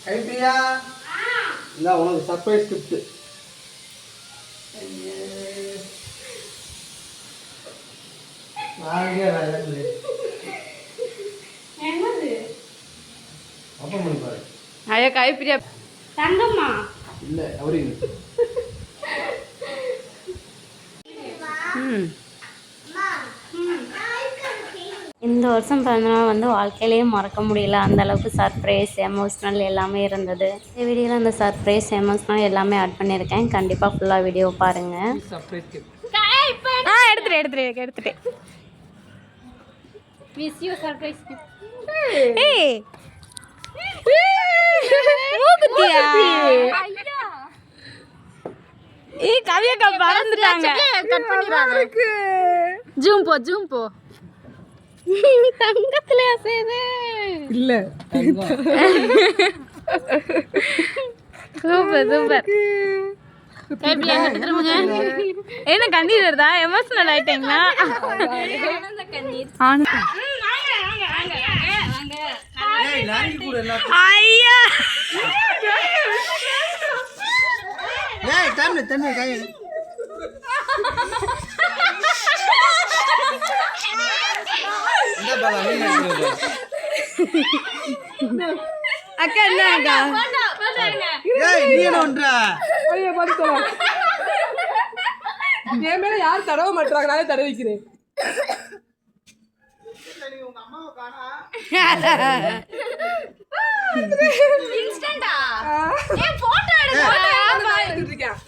கைப்பிரியா இந்த உனக்கு surprise gift. ஐயா கைப்பிரியா தங்கம்மா இல்ல அவரு இந்த வருஷம் பிறந்தநாள் வந்து வாழ்க்கையிலேயே மறக்க முடியல. அந்தளவுக்கு சர்ப்ரைஸ் எமோஷ்னல் எல்லாமே இருந்தது. இந்த வீடியோவில் அந்த சர்ப்ரைஸ் எமோஷ்னல் எல்லாமே ஆட் பண்ணியிருக்கேன். கண்டிப்பாக ஃபுல்லாக வீடியோ பாருங்கள். எடுத்துட்டேன் விஷ் யூ சர்ப்ரைஸ் கிஃப்ட். கவியக்கா பறந்துட்டாங்க. கட் பண்ணிடுறாங்க. ஜூம் போ தங்கத்துல சேது இல்ல. சூப்பர் என்ன கண்ணீர் வருதா? எமோஷனல் ஆயிட்டீங்களா? ஐயா அக்கா என்னக்கா என் மேல யாரும் தடவ மாட்டாங்க, நானே தடவிக்கிறேன்.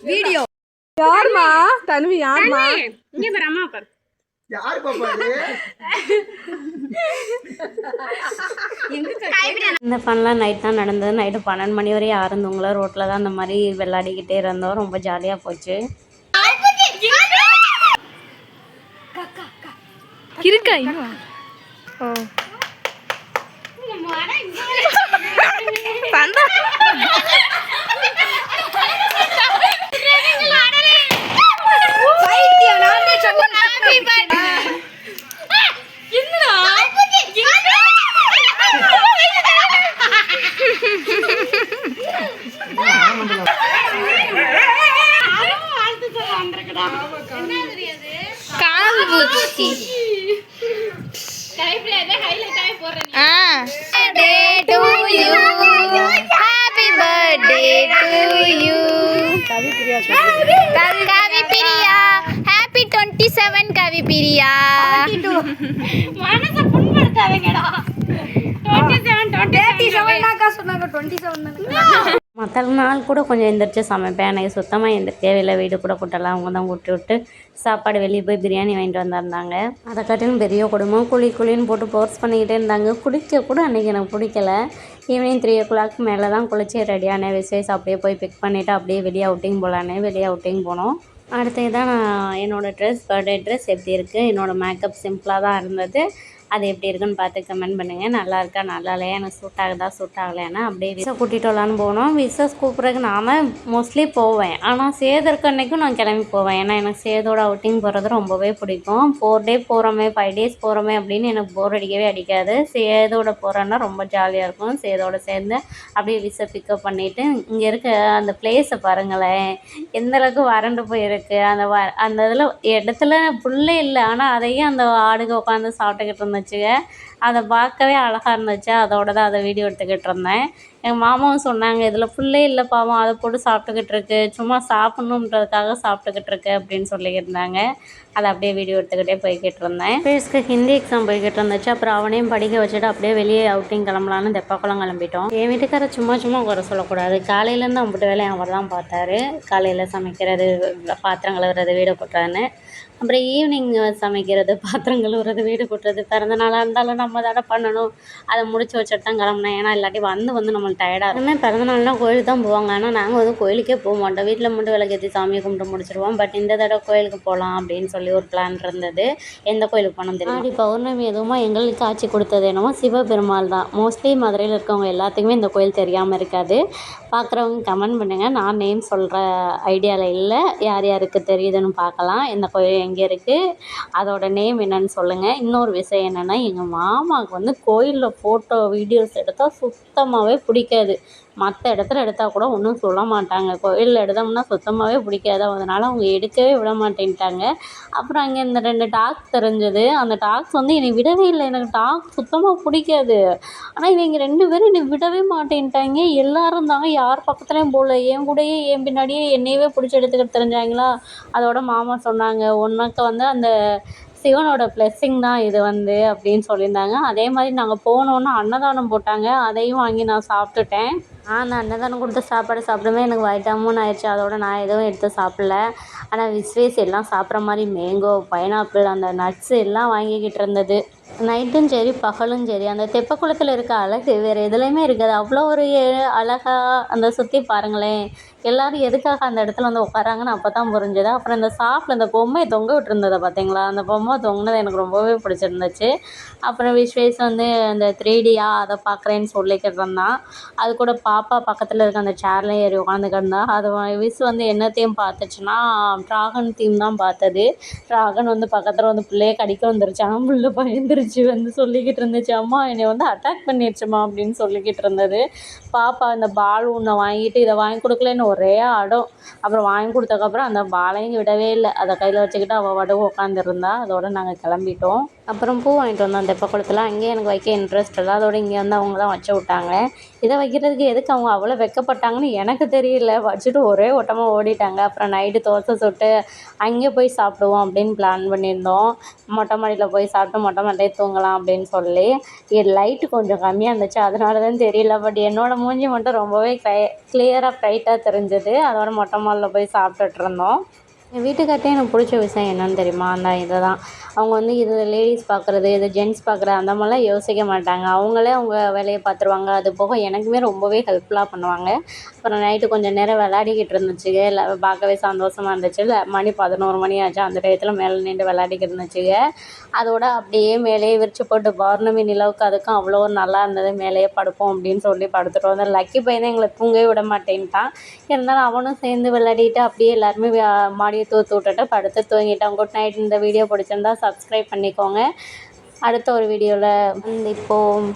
வீடியோ யாருமா தன்வி? யாருமா? இங்க பாரு, அம்மா பாரு. யாரு பாப்பா இந்த ஃபன்லாம் நைட் தான் நடந்தது. நைட்டு 12 மணி வரையும் இருந்தவங்கள ரோட்டில் தான் அந்த மாதிரி விளையாடிக்கிட்டே இருந்தோம். ரொம்ப ஜாலியாக போச்சு. இருக்கா இன்னும்? ஓ Happy 27 Kavipriya. மனச புண்படுத்தாதீங்கடா. 27 நாக்கா சொன்னாங்க. 27 மற்ற நாள் கூட கொஞ்சம் எந்திரிச்சு சமைப்பேன். எனக்கு சுத்தமாக எந்திரிக்கவே இல்லை. வீடு கூட கூட்டலாம். அவங்க தான் கூட்டி விட்டு சாப்பாடு வெளியே போய் பிரியாணி வாங்கிட்டு வந்திருந்தாங்க. அதை காட்டிலும் பெரிய குடும்பம் குளின்னு போட்டு ஃபோர்ஸ் பண்ணிக்கிட்டே இருந்தாங்க. குளிக்க கூட அன்றைக்கி எனக்கு பிடிக்கல. ஈவினிங் 3 o'clock மேலே தான் குளிச்சு ரெடியான விசேஷம் அப்படியே போய் பிக் பண்ணிவிட்டு அப்படியே வெளியே அவுட்டிங் போனோம். அடுத்து தான் நான் என்னோடய பர்த்டே ட்ரெஸ் எப்படி இருக்குது, என்னோடய மேக்கப் சிம்பிளாக தான் இருந்தது. அது எப்படி இருக்குன்னு பார்த்து கமெண்ட் பண்ணுங்கள். நல்லா இருக்கா நல்லா இல்லையா, எனக்கு சூட் ஆகலைன்னா அப்படியே விசை கூட்டிகிட்டு வரலான்னு போனோம். விசஸ் கூப்பிட்றதுக்கு நான் மோஸ்ட்லி போவேன். ஆனால் சேதருக்கு அன்றைக்கும் நான் கிளம்பி போவேன். ஏன்னா எனக்கு சேதோட அவுட்டிங் போகிறது ரொம்பவே பிடிக்கும். 4 day போகிறோமே 5 days போகிறோமே அப்படின்னு எனக்கு போர் அடிக்காது. சேதோட போகிறேன்னா ரொம்ப ஜாலியாக இருக்கும். சேதோட சேர்ந்து அப்படியே விசை பிக்கப் பண்ணிவிட்டு இங்கே இருக்க அந்த பிளேஸை பாருங்களேன், எந்தளவுக்கு வறண்டு போயிருக்கு. அந்த இதில் இடத்துல புல்லே இல்லை, ஆனால் அதையும் அந்த ஆடுக உட்காந்து சாப்பிட்டுக்கிட்டு இருந்துச்சுங்க. அதை பார்க்கவே அழகாக இருந்துச்சு. அதோட தான் அதை வீடியோ எடுத்துக்கிட்டு இருந்தேன். எங்கள் மாமாவும் சொன்னாங்க, இதில் ஃபுல்லே இல்லை பாவம், அதை போட்டு சாப்பிட்டுக்கிட்டு இருக்கு, சும்மா சாப்பிட்ணுன்றதுக்காக சாப்பிட்டுக்கிட்டு இருக்கு அப்படின்னு சொல்லியிருந்தாங்க. அதை அப்படியே வீடியோ எடுத்துக்கிட்டே போய்கிட்டு இருந்தேன். ஃபேஸ்க்கு ஹிந்தி எக்ஸாம் போய்கிட்டு இருந்துச்சு. அப்புறம் அவனையும் படிக்க வச்சுட்டு அப்படியே வெளியே அவுட்டிங் கிளம்பலான்னு தெப்பக்குளம் கிளம்பிட்டோம். என் வீட்டுக்கார சும்மா குறை சொல்லக்கூடாது. காலையிலேருந்து அவங்ககிட்ட வேலையை அவர் தான் பார்த்தாரு. காலையில் சமைக்கிறது, பாத்திரம் கழுவுறது, வீடு கூட்டுறதுன்னு. அப்புறம் ஈவினிங் சமைக்கிறது, பாத்திரம் கழுவுறது, வீடு கூட்டுறது. பிறந்த நாளாக இருந்தாலும் நம்ம தானே பண்ணணும். அதை முடிச்சு வச்சுட்டு தான் கிளம்புனேன். ஏன்னா இல்லாட்டி வந்து நம்மளுக்கு டயர்டாக இருக்கும். பிறந்த நாள்னால் கோயிலுக்கு தான் போவாங்க. ஆனால் நாங்கள் வந்து கோயிலுக்கே போக மாட்டோம். வீட்டில் மட்டும் விளக்கேற்றி சாமியை கும்பிட்டு முடிச்சிடுவோம். பட் இந்த தடவை கோயிலுக்கு போகலாம் அப்படின்னு சொல்லி ஒரு பிளான் இருந்தது. எந்த கோயிலுக்கு போனோம் தெரியும். அப்படி பௌர்ணமி எதுவுமா எங்களுக்கு காட்சி கொடுத்தது என்னமோ சிவபெருமாள் தான். மோஸ்ட்லி மதுரையில் இருக்கவங்க எல்லாத்துக்குமே இந்த கோயில் தெரியாமல் இருக்காது. பார்க்குறவங்க கமெண்ட் பண்ணுங்கள். நான் நேம் சொல்கிற ஐடியாவில் இல்லை. யார் யாருக்கு தெரியுதுன்னு பார்க்கலாம். இந்த கோயில் எங்கே இருக்குது, அதோட நேம் என்னன்னு சொல்லுங்கள். இன்னொரு விஷயம் என்னென்னா, எங்கள் மாமாவுக்கு வந்து கோயிலில் ஃபோட்டோ வீடியோஸ் எடுத்தால் சுத்தமாகவே பிடிக்காது. மற்ற இடத்துல எடுத்தால் கூட ஒன்றும் சொல்ல மாட்டாங்க. கோயிலில் எடுத்தோம்னா சுத்தமாகவே பிடிக்காது. அதனால் அவங்க எடுக்கவே விட மாட்டேன்ட்டாங்க. அப்புறம் அங்கே இந்த 2 டாக்ஸ் தெரிஞ்சது. அந்த டாக்ஸ் வந்து என்னை விடவே இல்லை. எனக்கு டாக்ஸ் சுத்தமாக பிடிக்காது. ஆனால் இவங்க 2 பேரும் என்னை விடவே மாட்டேன்ட்டாங்க. எல்லோரும் தாங்க யார் பக்கத்துலேயும் போகல. என் கூடயே என் பின்னாடியே என்னையவே பிடிச்சி எடுத்துக்கிட்டு தெரிஞ்சாங்களா. அதோட மாமா சொன்னாங்க, உனக்கு வந்து அந்த சிவனோட பிளெஸ்ஸிங் தான் இது வந்து அப்படின்னு சொல்லியிருந்தாங்க. அதே மாதிரி நாங்கள் போனோன்னே அன்னதானம் போட்டாங்க. அதையும் வாங்கி நான் சாப்பிட்டுட்டேன். அந்த அன்னதானம் கொடுத்த சாப்பாடு சாப்பிடுமே எனக்கு வயிட்டாமன்னு ஆயிடுச்சு. அதோட நான் எதுவும் எடுத்து சாப்பிடல. ஆனால் விஸ்வேஸ் எல்லாம் சாப்பிட்ற மாதிரி மேங்கோ, பைனாப்பிள், அந்த நட்ஸு எல்லாம் வாங்கிக்கிட்டு இருந்தது. நைட்டும் சரி பகலும் சரி அந்த தெப்பக்குளத்தில் இருக்க அழகு வேறு எதுலேயுமே இருக்காது. அவ்வளோ ஒரு அழகாக அந்த சுற்றி பாருங்களேன். எல்லோரும் எதுக்காக அந்த இடத்துல வந்து உட்காராங்கன்னு அப்போ தான் புரிஞ்சுது. அப்புறம் இந்த சாப்பில் அந்த பொம்மையை தொங்க விட்டுருந்ததை பார்த்தீங்களா, அந்த பொம்மை தொங்கினது எனக்கு ரொம்பவே பிடிச்சிருந்துச்சு. அப்புறம் விஸ்வேஸ் வந்து அந்த 3Dயா அதை பார்க்குறேன்னு சொல்லிக்கிட்டு இருந்தான். அது கூட பாப்பா பக்கத்தில் இருக்க அந்த சேர்லேயும் ஏறி உட்காந்துக்கிட்டு இருந்தா. அது விஸ் வந்து என்ன தீம் பார்த்துச்சுன்னா ட்ராகன் தீம் தான் பார்த்தது. ட்ராகன் வந்து பக்கத்தில் வந்து பிள்ளையை கடிக்க வந்துருச்சு. ஆனால் பிள்ளை பயந்துருச்சு வந்து சொல்லிக்கிட்டு இருந்துச்சு, அம்மா என்னை வந்து அட்டாக் பண்ணிடுச்சுமா அப்படின்னு சொல்லிக்கிட்டு இருந்தது. பாப்பா இந்த பால் ஒன்றை வாங்கிட்டு இதை வாங்கி கொடுக்கலன்னு ஒரே அடம். அப்புறம் வாங்கி கொடுத்ததுக்கப்புறம் அந்த பாலையும் விடவே இல்லை. அதை கையில் வச்சுக்கிட்டு அவள் பாட்டுக்கு உட்காந்துருந்தா. அதோடு நாங்கள் கிளம்பிட்டோம். அப்புறம் பூ வாங்கிட்டு வந்தோம் தெப்பக்குளத்தில். அங்கேயே எனக்கு வைக்க இன்ட்ரெஸ்ட் இல்லை. அதோடு இங்கே வந்து அவங்க தான் வச்சு விட்டாங்க. இதை வைக்கிறதுக்கு எதுக்கு அவங்க அவ்வளோ வெக்கப்பட்டாங்கன்னு எனக்கு தெரியல. வச்சுட்டு ஒரே ஓட்டமாக ஓடிட்டாங்க. அப்புறம் நைட்டு தோசை சுட்டு அங்கே போய் சாப்பிடுவோம் அப்படின்னு பிளான் பண்ணியிருந்தோம். மொட்டை மாடியில் போய் சாப்பிட்டு மொட்டை மாடிலே தூங்கலாம் அப்படின்னு சொல்லி. லைட்டு கொஞ்சம் கம்மியாக இருந்துச்சு, அதனால தான் தெரியல. பட் என்னோடய மூஞ்சி மட்டும் ரொம்பவே கிளியராக ப்ரைட்டாக தெரிஞ்சது. அதோட மொட்டை மாடியில் போய் சாப்பிட்டுட்டு இருந்தோம். என் வீட்டுக்கார்ட்டே எனக்கு பிடிச்ச விஷயம் என்னென்னு தெரியுமா, அந்த இதை தான். அவங்க வந்து இது லேடிஸ் பார்க்குறது, இது ஜென்ட்ஸ் பார்க்குறது அந்த மாதிரிலாம் யோசிக்க மாட்டாங்க. அவங்களே அவங்க வேலையை பார்த்துருவாங்க. அது போக எனக்குமே ரொம்பவே ஹெல்ப்ஃபுல்லாக பண்ணுவாங்க. அப்புறம் நைட்டு கொஞ்சம் நேரம் விளையாடிக்கிட்டு இருந்துச்சுங்க. இல்லை பார்க்கவே சந்தோஷமாக இருந்துச்சு. இல்லை மணி 11 மணி ஆச்சு. அந்த டயத்தில் மேலே நின்று விளையாடிக்கிட்டு இருந்துச்சுங்க. அதோட அப்படியே மேலேயே விரிச்சு போட்டு பௌர்ணமி நிலவுக்கு அதுக்கும் அவ்வளோ ஒரு நல்லா இருந்தது. மேலேயே படுப்போம் அப்படின்னு சொல்லி படுத்துட்டு வந்தோம். லக்கி பையன் தான் எங்களை தூங்கவே விட மாட்டேன்ட்டான். இருந்தாலும் அவனும் சேர்ந்து விளையாடிட்டு அப்படியே எல்லாருமே மாடியை தூத்து விட்டுட்டு படுத்து தூங்கிட்டான். Good night. இந்த வீடியோ பிடிச்சிருந்தா சப்ஸ்கிரைப் பண்ணிக்கோங்க. அடுத்த ஒரு வீடியோவில் சந்திப்போம்.